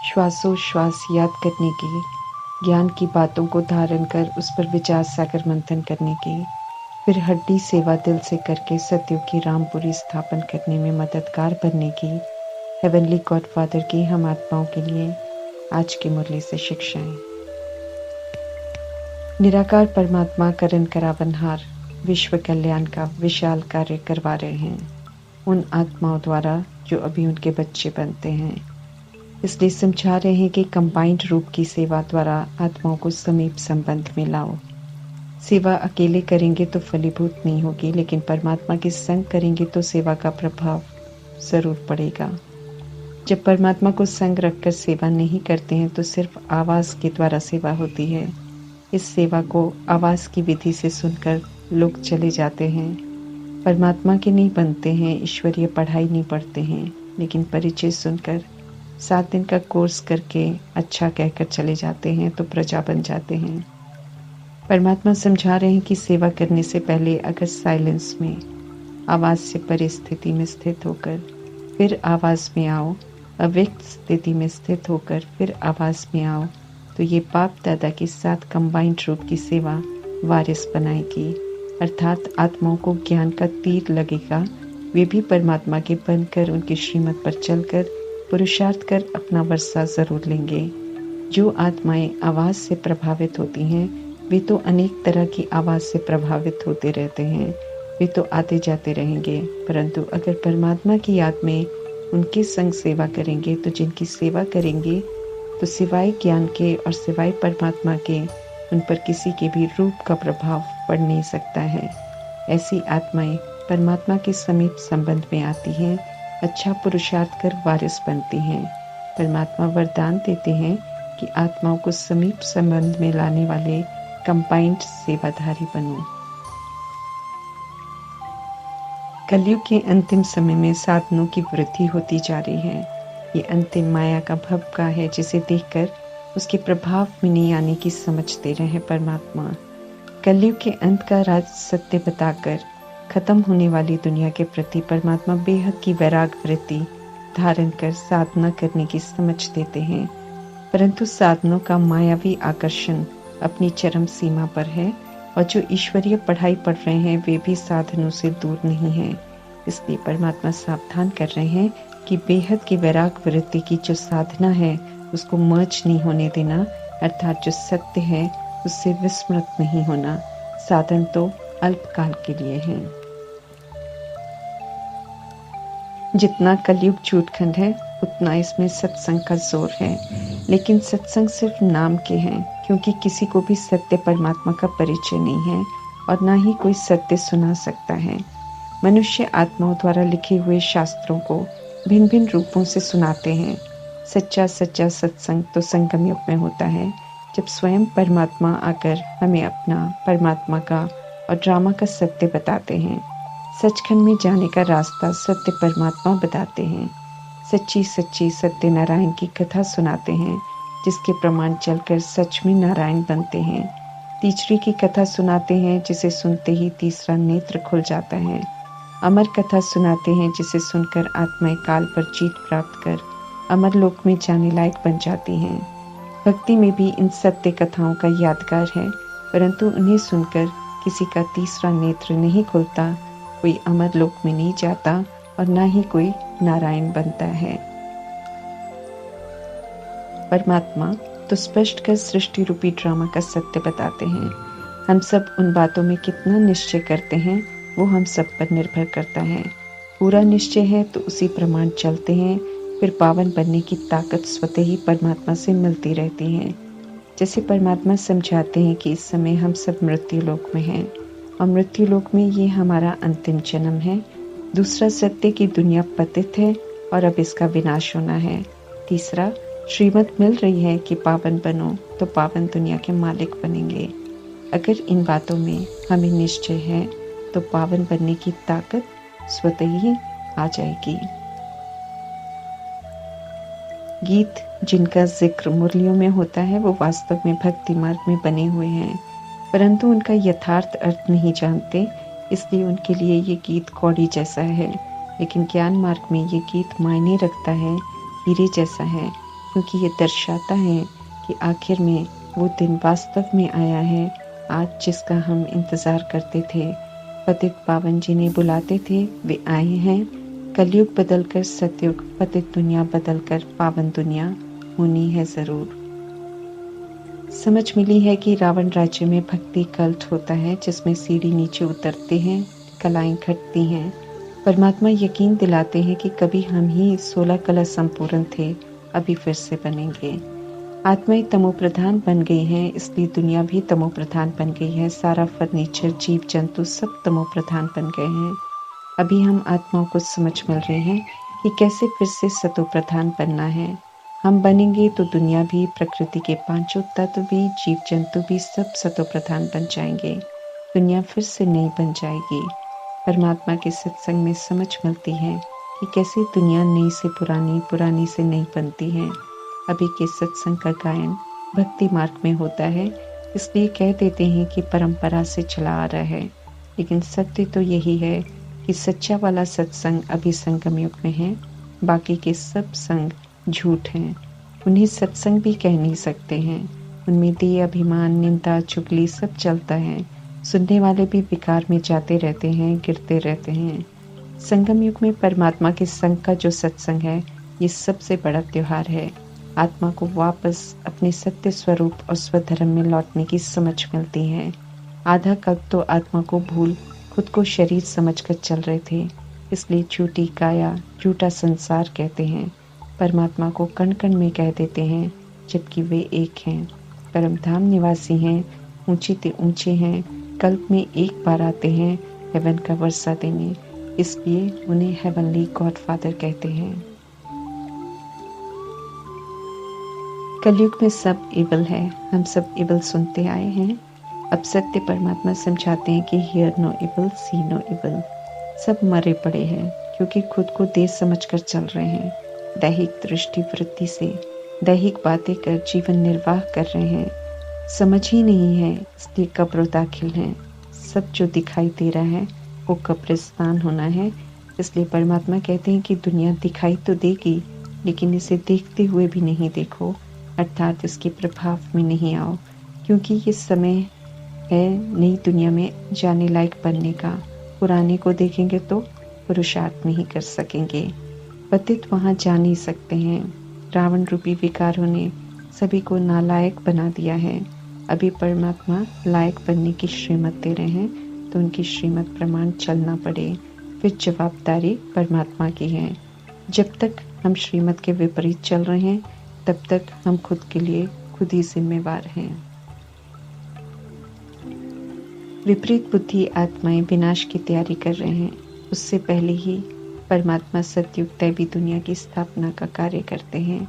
श्वासोश्वास याद करने की, ज्ञान की बातों को धारण कर उस पर विचार सागर मंथन करने की, फिर हड्डी सेवा दिल से करके सत्युग की रामपुरी स्थापन करने में मददगार बनने की हेवनली गॉडफादर की हम आत्माओं के लिए आज की मुरली से शिक्षाएं। निराकार परमात्मा करण करावनहार विश्व कल्याण का विशाल कार्य करवा रहे हैं उन आत्माओं द्वारा जो अभी उनके बच्चे बनते हैं। इसलिए समझा रहे हैं कि कंबाइंड रूप की सेवा द्वारा आत्माओं को समीप संबंध में लाओ। सेवा अकेले करेंगे तो फलीभूत नहीं होगी, लेकिन परमात्मा के संग करेंगे तो सेवा का प्रभाव जरूर पड़ेगा। जब परमात्मा को संग रखकर सेवा नहीं करते हैं तो सिर्फ आवाज के द्वारा सेवा होती है। इस सेवा को आवाज की विधि से सुनकर लोग चले जाते हैं, परमात्मा के नहीं बनते हैं, ईश्वरीय पढ़ाई नहीं पढ़ते हैं, लेकिन परिचय सुनकर 7 दिन का कोर्स करके अच्छा कहकर चले जाते हैं तो प्रजा बन जाते हैं। परमात्मा समझा रहे हैं कि सेवा करने से पहले अगर साइलेंस में आवाज से परे स्थिति में स्थित होकर फिर आवाज में आओ, अव्यक्त स्थिति में स्थित होकर फिर आवाज में आओ, तो ये बाप दादा के साथ कंबाइंड रूप की सेवा वारिस बनाएगी, अर्थात आत्माओं को ज्ञान का तीर लगेगा। वे भी परमात्मा के बनकर उनकी श्रीमत पर चलकर पुरुषार्थ कर अपना वर्षा जरूर लेंगे। जो आत्माएं आवाज से प्रभावित होती हैं वे तो अनेक तरह की आवाज से प्रभावित होते रहते हैं, वे तो आते जाते रहेंगे, परंतु अगर परमात्मा की याद में उनके संग सेवा करेंगे तो जिनकी सेवा करेंगे तो सिवाय ज्ञान के और सिवाय परमात्मा के उन पर किसी के भी रूप का प्रभाव पड़ नहीं सकता है। ऐसी आत्माएं परमात्मा के समीप संबंध में आती हैं, अच्छा पुरुषार्थ कर वारिस बनती हैं। परमात्मा वरदान देते हैं कि आत्माओं को समीप संबंध में लाने वाले कंबाइंड सेवाधारी बनो। कलयुग के अंतिम समय में साधनों की वृद्धि होती जा रही है। ये अंतिम माया का भवका है जिसे देखकर उसके प्रभाव में नहीं आने की समझते रहे परमात्मा। कलयुग के अंत का राज सत्य बताकर खत्म होने वाली दुनिया के प्रति परमात्मा बेहद की वैराग वृत्ति धारण कर साधना करने की समझ देते हैं, परंतु साधनों का मायावी आकर्षण अपनी चरम सीमा पर है और जो ईश्वरीय पढ़ाई पढ़ रहे हैं वे भी साधनों से दूर नहीं हैं। इसलिए परमात्मा सावधान कर रहे हैं कि बेहद की वैराग वृत्ति की जो साधना है उसको मर्ज नहीं होने देना, अर्थात जो सत्य है उससे विस्मृत नहीं होना। साधन तो अल्पकाल के लिए है। जितना कलयुग झूठखंड है उतना इसमें सत्संग का जोर है, लेकिन सत्संग सिर्फ नाम के हैं, क्योंकि किसी को भी सत्य परमात्मा का परिचय नहीं है और ना ही कोई सत्य सुना सकता है। मनुष्य आत्माओं द्वारा लिखे हुए शास्त्रों को भिन्न भिन्न रूपों से सुनाते हैं। सच्चा सत्संग तो संगम युग में होता है, जब स्वयं परमात्मा आकर हमें अपना परमात्मा का और ड्रामा का सत्य बताते हैं। सचखंड में जाने का रास्ता सत्य परमात्मा बताते हैं। सच्ची सत्य नारायण की कथा सुनाते हैं, जिसके प्रमाण चलकर सच में नारायण बनते हैं। तीसरी की कथा सुनाते हैं जिसे सुनते ही तीसरा नेत्र खुल जाता है। अमर कथा सुनाते हैं जिसे सुनकर आत्माएं काल पर जीत प्राप्त कर अमर लोक में जाने लायक बन जाती हैं। भक्ति में भी इन सत्य कथाओं का यादगार है, परंतु उन्हें सुनकर किसी का तीसरा नेत्र नहीं खुलता, कोई अमर लोक में नहीं जाता और ना ही कोई नारायण बनता है। परमात्मा तो स्पष्ट कर सृष्टि रूपी ड्रामा का सत्य बताते हैं। हम सब उन बातों में कितना निश्चय करते हैं वो हम सब पर निर्भर करता है। पूरा निश्चय है तो उसी प्रमाण चलते हैं, फिर पावन बनने की ताकत स्वतः ही परमात्मा से मिलती रहती है। जैसे परमात्मा समझाते हैं कि इस समय हम सब मृत्यु लोक में हैं और मृत्यु लोक में ये हमारा अंतिम जन्म है। दूसरा सत्य की दुनिया पतित है और अब इसका विनाश होना है। तीसरा श्रीमत मिल रही है कि पावन बनो तो पावन दुनिया के मालिक बनेंगे। अगर इन बातों में हमें निश्चय है तो पावन बनने की ताकत स्वतः ही आ जाएगी। गीत जिनका जिक्र मुरलियों में होता है वो वास्तव में भक्ति मार्ग में बने हुए हैं, परंतु उनका यथार्थ अर्थ नहीं जानते, इसलिए उनके लिए ये गीत कौड़ी जैसा है। लेकिन ज्ञान मार्ग में ये गीत मायने रखता है, हीरे जैसा है। क्योंकि ये दर्शाता है कि आखिर में वो दिन वास्तव में आया है, आज जिसका हम इंतज़ार करते थे। पतित पावन जिन्हें बुलाते थे वे आए हैं। कलयुग बदलकर सतयुग, पतित दुनिया बदलकर पावन दुनिया होनी है ज़रूर। समझ मिली है कि रावण राज्य में भक्ति कल्ट होता है, जिसमें सीढ़ी नीचे उतरते हैं, कलाएं घटती हैं। परमात्मा यकीन दिलाते हैं कि कभी हम ही 16 कला संपूर्ण थे, अभी फिर से बनेंगे। आत्माएं तमो प्रधान बन गई हैं, इसलिए दुनिया भी तमो प्रधान बन गई है। सारा फर्नीचर, जीव जंतु सब तमो प्रधान बन गए हैं। अभी हम आत्माओं को समझ मिल रहे हैं कि कैसे फिर से सतो प्रधान बनना है। हम बनेंगे तो दुनिया भी, प्रकृति के पांचों तत्व भी, जीव जंतु भी सब सतो प्रधान बन जाएंगे। दुनिया फिर से नई बन जाएगी। परमात्मा के सत्संग में समझ मिलती है कि कैसे दुनिया नई से पुरानी, पुरानी से नई बनती है। अभी के सत्संग का गायन भक्ति मार्ग में होता है, इसलिए कह देते हैं कि परंपरा से चला आ रहा है, लेकिन सत्य तो यही है कि सच्चा वाला सत्संग अभी संगम युग में है। बाकी के सब संग झूठ हैं, उन्हें सत्संग भी कह नहीं सकते हैं। उनमें देह अभिमान, निंदा, चुगली सब चलता है। सुनने वाले भी विकार में जाते रहते हैं, गिरते रहते हैं। संगम युग में परमात्मा के संग का जो सत्संग है, ये सबसे बड़ा त्योहार है। आत्मा को वापस अपने सत्य स्वरूप और स्वधर्म में लौटने की समझ मिलती है। आधा कल्प तो आत्मा को भूल खुद को शरीर समझकर चल रहे थे, इसलिए झूठी काया, झूठा संसार कहते हैं। परमात्मा को कण कण में कह देते हैं, जबकि वे एक हैं, परमधाम निवासी हैं, ऊंचे ते ऊंचे हैं, कल्प में एक बार आते हैं हेवन का वर्षा देने, इसलिए उन्हें हेवनली गॉडफादर कहते हैं। कलयुग में सब इवल है, हम सब इवल सुनते आए हैं। अब सत्य परमात्मा समझाते हैं कि hear no evil, see no evil. सब मरे पड़े हैं, क्योंकि खुद को देश समझकर चल रहे हैं। दैहिक दृष्टि वृत्ति से दैहिक बातें कर जीवन निर्वाह कर रहे हैं। समझ ही नहीं है, इसलिए कब्र दाखिल हैं। सब जो दिखाई दे रहा है वो कब्रिस्तान होना है। इसलिए परमात्मा कहते हैं कि दुनिया दिखाई तो देगी, लेकिन इसे देखते हुए भी नहीं देखो, अर्थात इसके प्रभाव में नहीं आओ, क्योंकि ये समय है नई दुनिया में जाने लायक बनने का। पुराने को देखेंगे तो पुरुषार्थ नहीं कर सकेंगे, पतित वहां जा नहीं सकते हैं। रावण रूपी विकारों ने सभी को नालायक बना दिया है। अभी परमात्मा लायक बनने की श्रीमत दे रहे हैं, तो उनकी श्रीमत प्रमाण चलना पड़े, फिर जवाबदारी परमात्मा की है। जब तक हम श्रीमत के विपरीत चल रहे हैं, तब तक हम खुद के लिए खुद ही जिम्मेवार हैं। विपरीत बुद्धि आत्माएं विनाश की तैयारी कर रहे हैं। उससे पहले ही परमात्मा सतयुग दैवी दुनिया की स्थापना का कार्य करते हैं।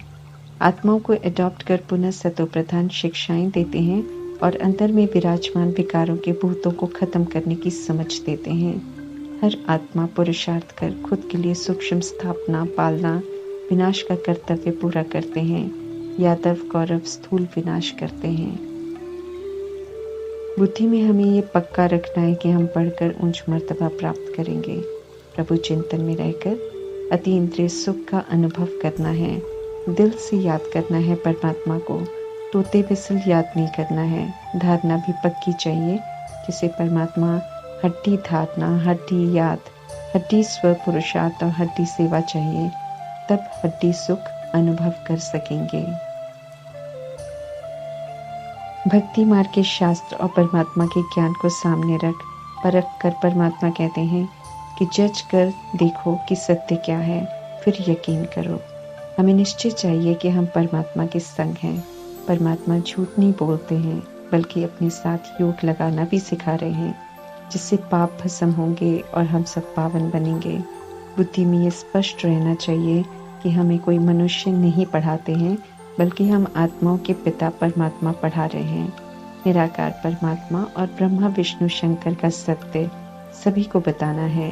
आत्माओं को एडॉप्ट कर पुनः सतो प्रधान शिक्षाएं देते हैं और अंतर में विराजमान विकारों के भूतों को खत्म करने की समझ देते हैं। हर आत्मा पुरुषार्थ कर खुद के लिए सूक्ष्म स्थापना, पालना, विनाश का कर्तव्य पूरा करते हैं। यादव कौरव स्थूल विनाश करते हैं। बुद्धि में हमें ये पक्का रखना है कि हम पढ़कर उच्च मर्तबा प्राप्त करेंगे। प्रभु चिंतन में रहकर अति इंद्रिय सुख का अनुभव करना है। दिल से याद करना है परमात्मा को, तोते बिसल याद नहीं करना है। धारणा भी पक्की चाहिए, जिसे परमात्मा हड्डी धारणा, हड्डी याद, हड्डी स्व पुरुषार्थ और हड्डी सेवा चाहिए, तब हड्डी सुख अनुभव कर सकेंगे। भक्ति मार्ग के शास्त्र और परमात्मा के ज्ञान को सामने रख परख कर परमात्मा कहते हैं कि जज कर देखो कि सत्य क्या है, फिर यकीन करो। हमें निश्चय चाहिए कि हम परमात्मा के संग हैं। परमात्मा झूठ नहीं बोलते हैं, बल्कि अपने साथ योग लगाना भी सिखा रहे हैं, जिससे पाप भस्म होंगे और हम सब पावन बनेंगे। बुद्धि में ये स्पष्ट रहना चाहिए कि हमें कोई मनुष्य नहीं पढ़ाते हैं, बल्कि हम आत्माओं के पिता परमात्मा पढ़ा रहे हैं। निराकार परमात्मा और ब्रह्मा विष्णु शंकर का सत्य सभी को बताना है।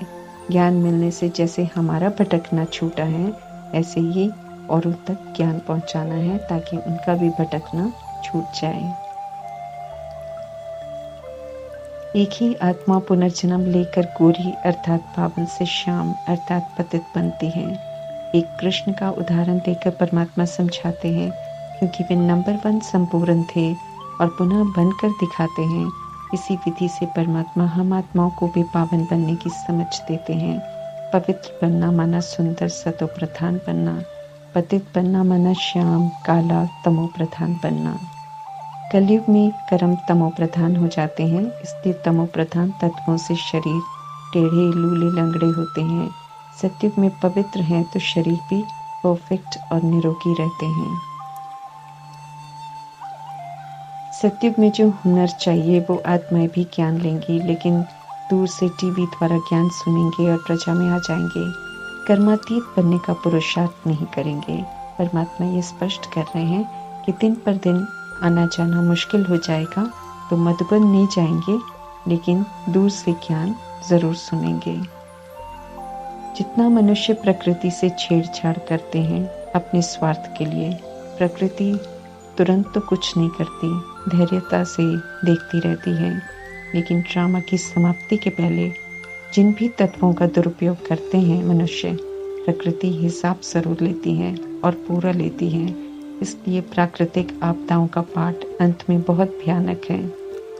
ज्ञान मिलने से जैसे हमारा भटकना छूटा है, ऐसे ही औरों तक ज्ञान पहुंचाना है, ताकि उनका भी भटकना छूट जाए। एक ही आत्मा पुनर्जन्म लेकर गोरी अर्थात पावन से श्याम अर्थात पतित बनती है। एक कृष्ण का उदाहरण देकर परमात्मा समझाते हैं, क्योंकि वे नंबर 1 संपूर्ण थे और पुनः बनकर दिखाते हैं। इसी विधि से परमात्मा हम आत्माओं को भी पावन बनने की समझ देते हैं। पवित्र बनना माना सुंदर सतो प्रधान बनना, पतित बनना माना श्याम काला तमो प्रधान बनना। कलयुग में कर्म तमो प्रधान हो जाते हैं, इसलिए तमो प्रधान तत्वों से शरीर टेढ़े लूले लंगड़े होते हैं। सतयुग में पवित्र हैं तो शरीर भी परफेक्ट और निरोगी रहते हैं। सतयुग में जो हुनर चाहिए वो आत्माएं भी ज्ञान लेंगी, लेकिन दूर से टीवी द्वारा ज्ञान सुनेंगे और प्रजा में आ जाएंगे। कर्मातीत बनने का पुरुषार्थ नहीं करेंगे। परमात्मा ये स्पष्ट कर रहे हैं कि दिन पर दिन आना जाना मुश्किल हो जाएगा, तो मधुबन नहीं जाएंगे, लेकिन दूर से ज्ञान जरूर सुनेंगे। जितना मनुष्य प्रकृति से छेड़छाड़ करते हैं अपने स्वार्थ के लिए, प्रकृति तुरंत तो कुछ नहीं करती, धैर्यता से देखती रहती है। लेकिन ड्रामा की समाप्ति के पहले जिन भी तत्वों का दुरुपयोग करते हैं मनुष्य, प्रकृति हिसाब जरूर लेती है और पूरा लेती है। इसलिए प्राकृतिक आपदाओं का पाठ अंत में बहुत भयानक है।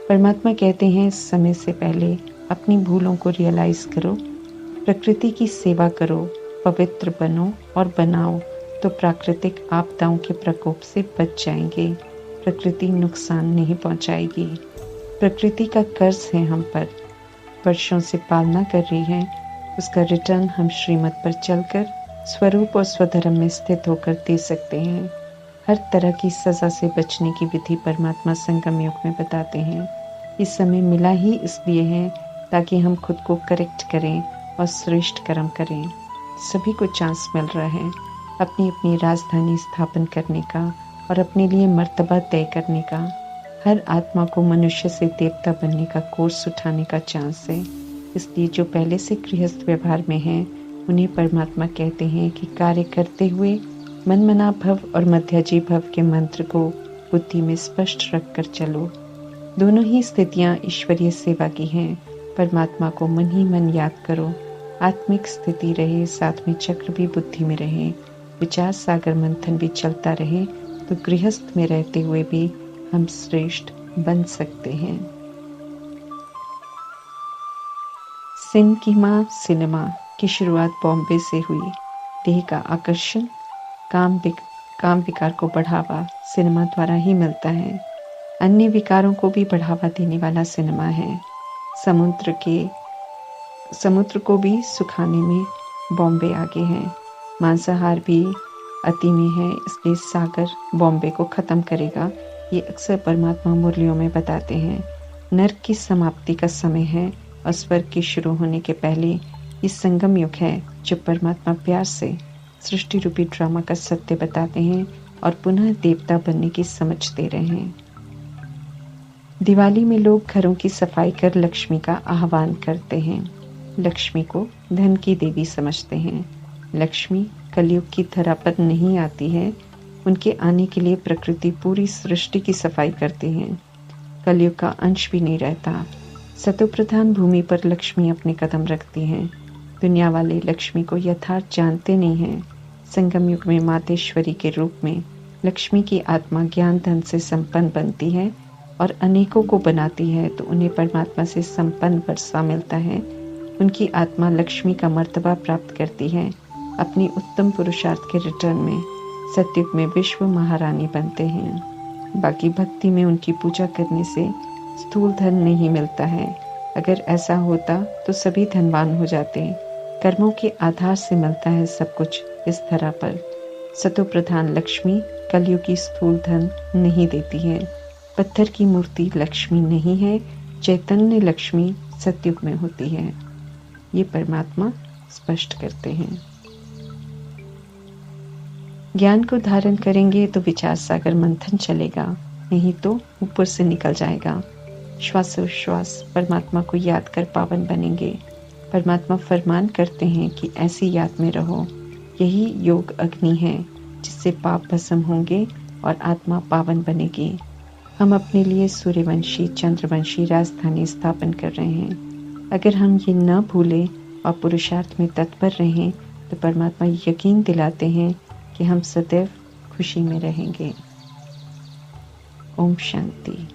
परमात्मा कहते हैं, समय से पहले अपनी भूलों को रियलाइज करो, प्रकृति की सेवा करो, पवित्र बनो और बनाओ, तो प्राकृतिक आपदाओं के प्रकोप से बच जाएंगे। प्रकृति नुकसान नहीं पहुंचाएगी। प्रकृति का कर्ज है हम पर, वर्षों से पालना कर रही है, उसका रिटर्न हम श्रीमत पर चलकर स्वरूप और स्वधर्म में स्थित होकर दे सकते हैं। हर तरह की सजा से बचने की विधि परमात्मा संगम युग में बताते हैं। इस समय मिला ही इसलिए है ताकि हम खुद को करेक्ट करें और श्रेष्ठ कर्म करें। सभी को चांस मिल रहा है अपनी अपनी राजधानी स्थापन करने का और अपने लिए मर्तबा तय करने का। हर आत्मा को मनुष्य से देवता बनने का कोर्स उठाने का चांस है। इसलिए जो पहले से गृहस्थ व्यवहार में हैं, उन्हें परमात्मा कहते हैं कि कार्य करते हुए मनमना भव और मध्याजी भव के मंत्र को बुद्धि में स्पष्ट रखकर चलो। दोनों ही स्थितियां ईश्वरीय सेवा की हैं। परमात्मा को मन ही मन याद करो। आत्मिक स्थिति रहे, साथ में चक्र भी बुद्धि में रहे, विचार सागर मंथन भी चलता रहे, तो गृहस्थ में रहते हुए भी हम श्रेष्ठ बन सकते हैं। सिनेमा की शुरुआत बॉम्बे से हुई। देह का आकर्षण, काम विकार को बढ़ावा सिनेमा द्वारा ही मिलता है। अन्य विकारों को भी बढ़ावा देने वाला सिनेमा है। समुद्र को भी सुखाने में बॉम्बे आगे है। मांसाहार भी अति में है, इसलिए सागर बॉम्बे को खत्म करेगा। ये अक्सर परमात्मा मुरलियों में बताते हैं। नर्क की समाप्ति का समय है और स्वर्ग के शुरू होने के पहले ये संगम युग है, जब परमात्मा प्यार से सृष्टि रूपी ड्रामा का सत्य बताते हैं और पुनः देवता बनने की समझ दे रहे हैं। दिवाली में लोग घरों की सफाई कर लक्ष्मी का आह्वान करते हैं। लक्ष्मी को धन की देवी समझते हैं। लक्ष्मी कलयुग की धरा पर नहीं आती है। उनके आने के लिए प्रकृति पूरी सृष्टि की सफाई करती है। कलयुग का अंश भी नहीं रहता। सतोप्रधान भूमि पर लक्ष्मी अपने कदम रखती हैं। दुनिया वाले लक्ष्मी को यथार्थ जानते नहीं हैं। संगम युग में मातेश्वरी के रूप में लक्ष्मी की आत्मा ज्ञान धन से संपन्न बनती है और अनेकों को बनाती है, तो उन्हें परमात्मा से संपन्न वर्षा मिलता है। उनकी आत्मा लक्ष्मी का मर्तबा प्राप्त करती है। अपनी उत्तम पुरुषार्थ के रिटर्न में सतयुग में विश्व महारानी बनते हैं। बाकी भक्ति में उनकी पूजा करने से स्थूल धन नहीं मिलता है। अगर ऐसा होता तो सभी धनवान हो जाते। कर्मों के आधार से मिलता है सब कुछ इस धरा पर। सतोप्रधान लक्ष्मी कलयुग की स्थूल धन नहीं देती है। पत्थर की मूर्ति लक्ष्मी नहीं है। चैतन्य लक्ष्मी सतयुग में होती है। ये परमात्मा स्पष्ट करते हैं। ज्ञान को धारण करेंगे तो विचार सागर मंथन चलेगा, नहीं तो ऊपर से निकल जाएगा। श्वासोश्वास परमात्मा को याद कर पावन बनेंगे। परमात्मा फरमान करते हैं कि ऐसी याद में रहो। यही योग अग्नि है जिससे पाप भस्म होंगे और आत्मा पावन बनेगी। हम अपने लिए सूर्यवंशी चंद्रवंशी राजधानी स्थापन कर रहे हैं। अगर हम ये न भूलें और पुरुषार्थ में तत्पर रहें तो परमात्मा यकीन दिलाते हैं कि हम सदैव खुशी में रहेंगे। ओम शांति।